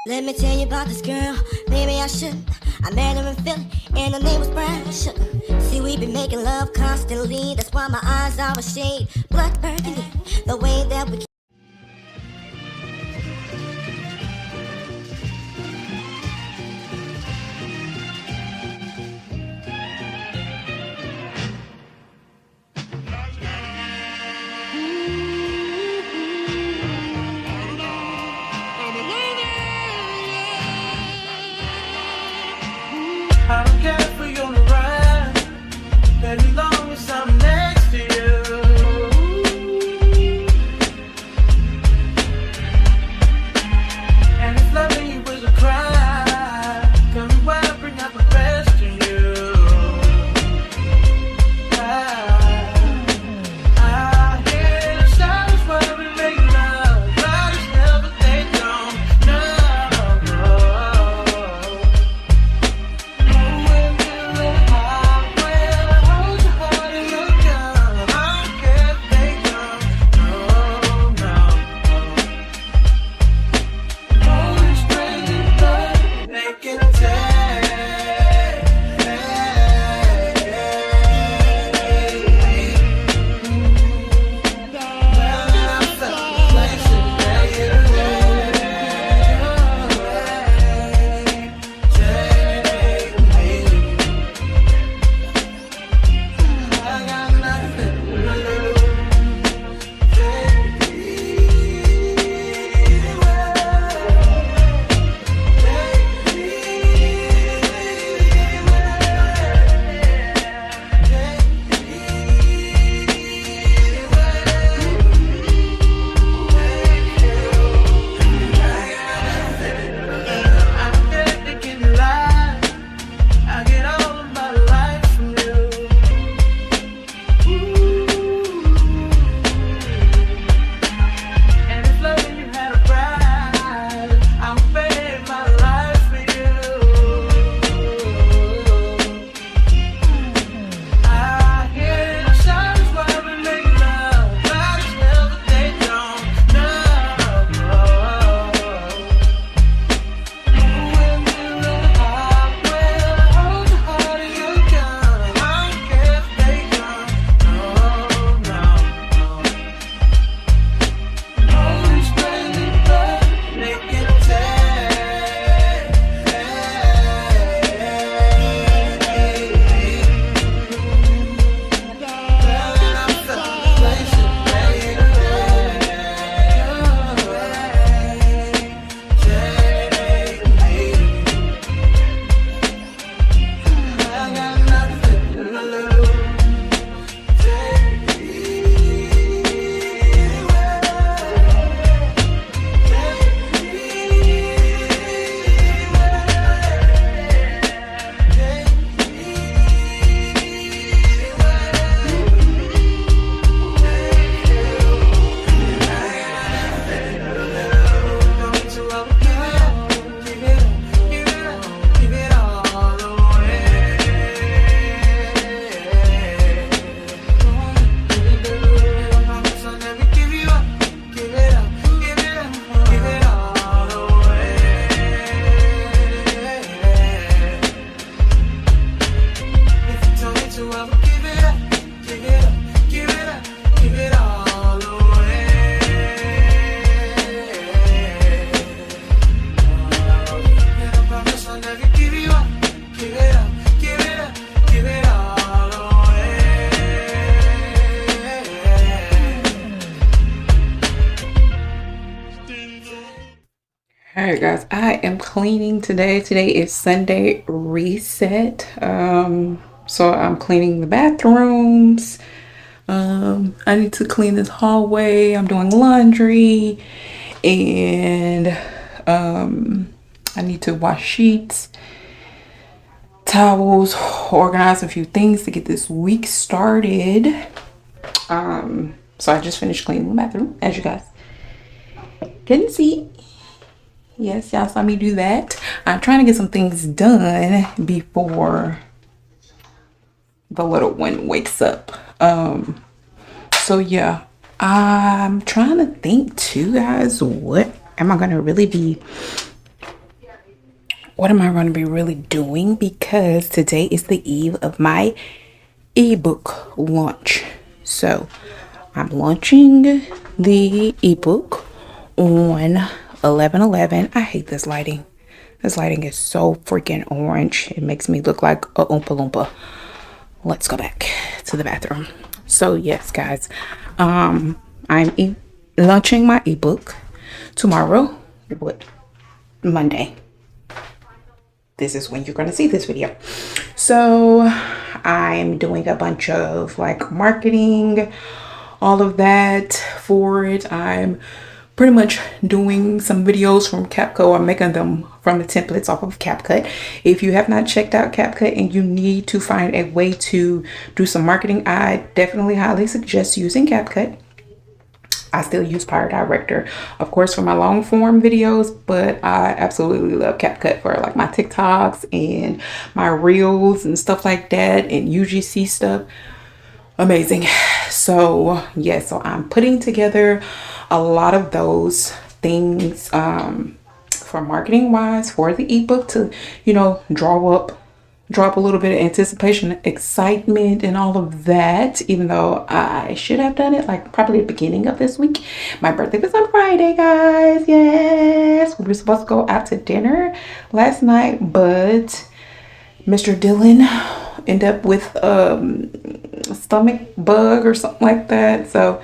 Let me tell you about this girl, maybe I should. I met her in Philly, and her name was Brown Sugar. See, we been making love constantly, that's why my eyes are a shade blood burgundy. The way that we I don't care for you on the ride, as long as I'm next to you. And if loving you was a crime, come why bring out the best in you. I hear the sounds where we make love, but it's never they don't. No, no. Alright guys, I am cleaning today. Today is Sunday reset. So I'm cleaning the bathrooms. I need to clean this hallway. I'm doing laundry and I need to wash sheets, towels, organize a few things to get this week started. So I just finished cleaning the bathroom, as you guys can see. Yes, y'all saw me do that. I'm trying to get some things done before the little one wakes up. So yeah, I'm trying to think too, guys, what am I gonna really be what am I going to be really doing? Because today is the eve of my ebook launch. So I'm launching the ebook on 11/11. I hate this lighting. This lighting is so freaking orange. It makes me look like a Oompa Loompa. Let's go back to the bathroom. So yes, guys, I'm launching my ebook tomorrow. What? Monday. This is when you're going to see this video. So I'm doing a bunch of like marketing, all of that for it. I'm pretty much doing some videos from CapCut. I'm making them from the templates off of CapCut. If you have not checked out CapCut and you need to find a way to do some marketing, I definitely highly suggest using CapCut. I still use Power Director, of course, for my long form videos, but I absolutely love CapCut for like my TikToks and my reels and stuff like that, and UGC stuff. Amazing. So yeah, so I'm putting together a lot of those things for marketing wise for the ebook to, you know, drop a little bit of anticipation, excitement, and all of that, even though I should have done it like probably the beginning of this week. My birthday was on Friday, guys. Yes, we were supposed to go out to dinner last night, but Mr. Dylan ended up with a stomach bug or something like that, so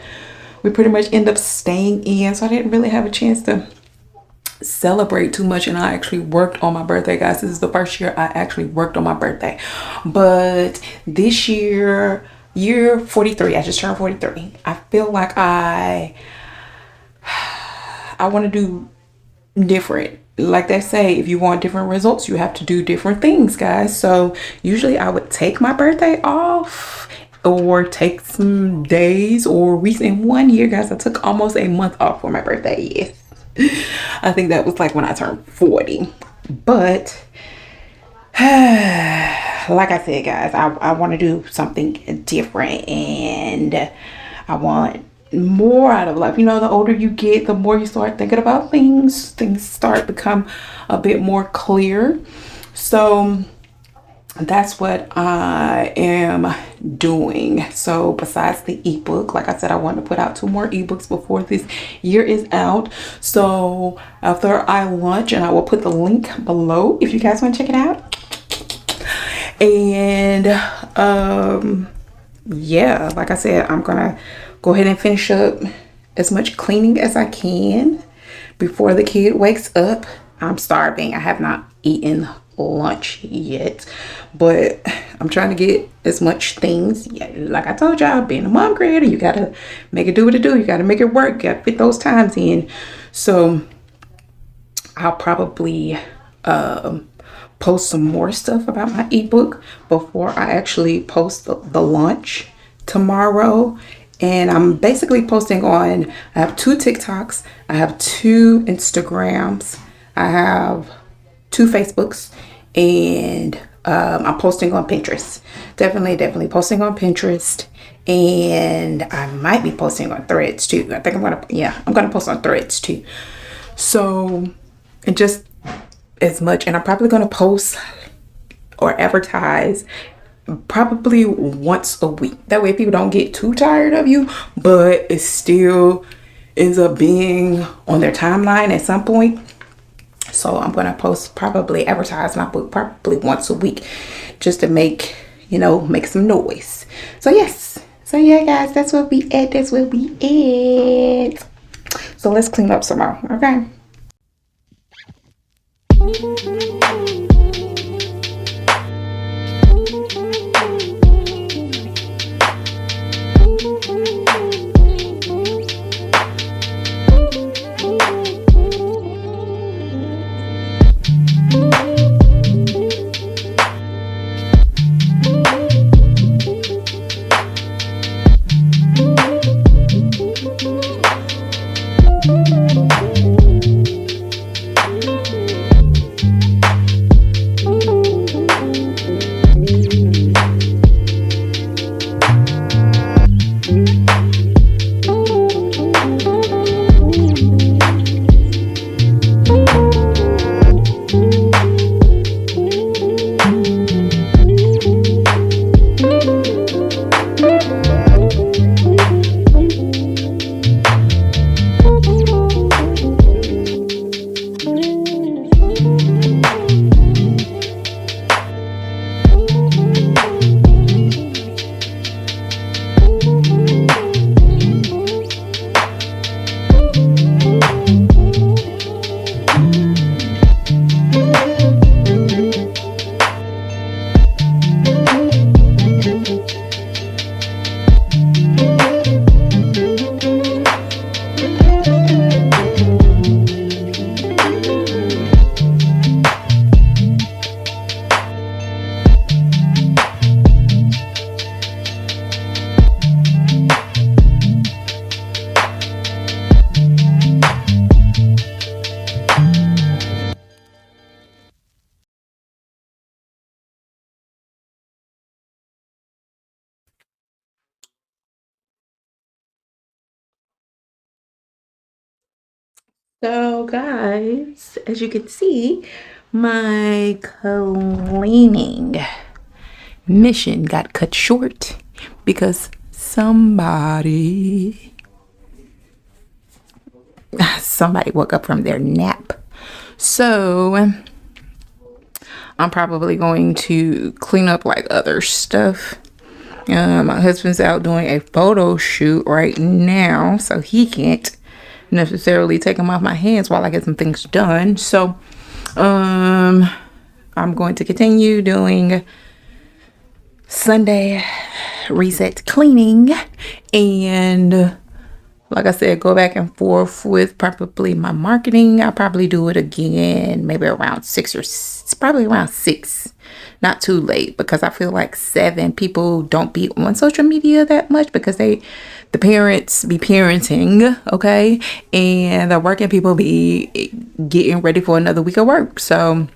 we pretty much end up staying in, so I didn't really have a chance to celebrate too much. And I actually worked on my birthday, guys. This is the first year I actually worked on my birthday, but this year 43, I just turned 43. I feel like I want to do different. Like they say, if you want different results, you have to do different things, guys. So usually I would take my birthday off or take some days or weeks. In 1 year, guys, I took almost a month off for my birthday. Yes, I think that was like when I turned 40. But like I said, guys, I want to do something different, and I want more out of life. You know, the older you get, the more you start thinking about things start to become a bit more clear. So that's what I am doing. So besides the ebook, like I said, I want to put out 2 more ebooks before this year is out. So after I launch, and I will put the link below if you guys want to check it out. And yeah, like I said, I'm gonna go ahead and finish up as much cleaning as I can before the kid wakes up. I'm starving. I have not eaten lunch yet, but I'm trying to get as much things. Yeah, like I told y'all, being a mom creator, you gotta make it do what it do. You gotta make it work. You gotta fit those times in. So I'll probably post some more stuff about my ebook before I actually post the launch tomorrow. And I'm basically posting on, I have 2 TikToks, I have 2 Instagrams, I have 2 Facebooks, and I'm posting on Pinterest. Definitely posting on Pinterest, and I might be posting on Threads too. I think I'm gonna post on Threads too. So, and just as much, and I'm probably gonna post or advertise probably once a week. That way people don't get too tired of you, but it still ends up being on their timeline at some point. So I'm gonna probably advertise my book probably once a week, just to make some noise. So yes, so yeah, guys, that's what we at. So let's clean up some more, okay? So guys, as you can see, my cleaning mission got cut short because somebody woke up from their nap. So I'm probably going to clean up like other stuff. My husband's out doing a photo shoot right now, so he can't necessarily take them off my hands while I get some things done. So I'm going to continue doing Sunday reset cleaning, and like I said, go back and forth with probably my marketing. I'll probably do it again maybe around 6 or probably around 6, not too late, because I feel like 7 people don't be on social media that much because the parents be parenting, okay, and the working people be getting ready for another week of work. So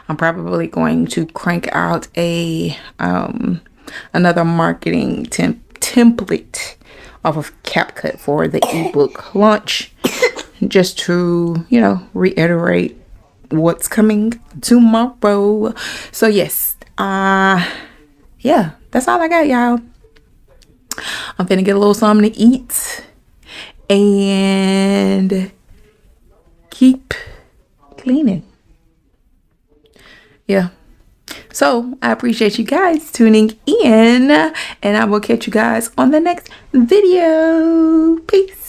I'm probably going to crank out another marketing template off of CapCut for the ebook launch, just to, reiterate what's coming tomorrow. So yes, yeah, that's all I got, y'all. I'm finna get a little something to eat and keep cleaning. Yeah. So I appreciate you guys tuning in, and I will catch you guys on the next video. Peace.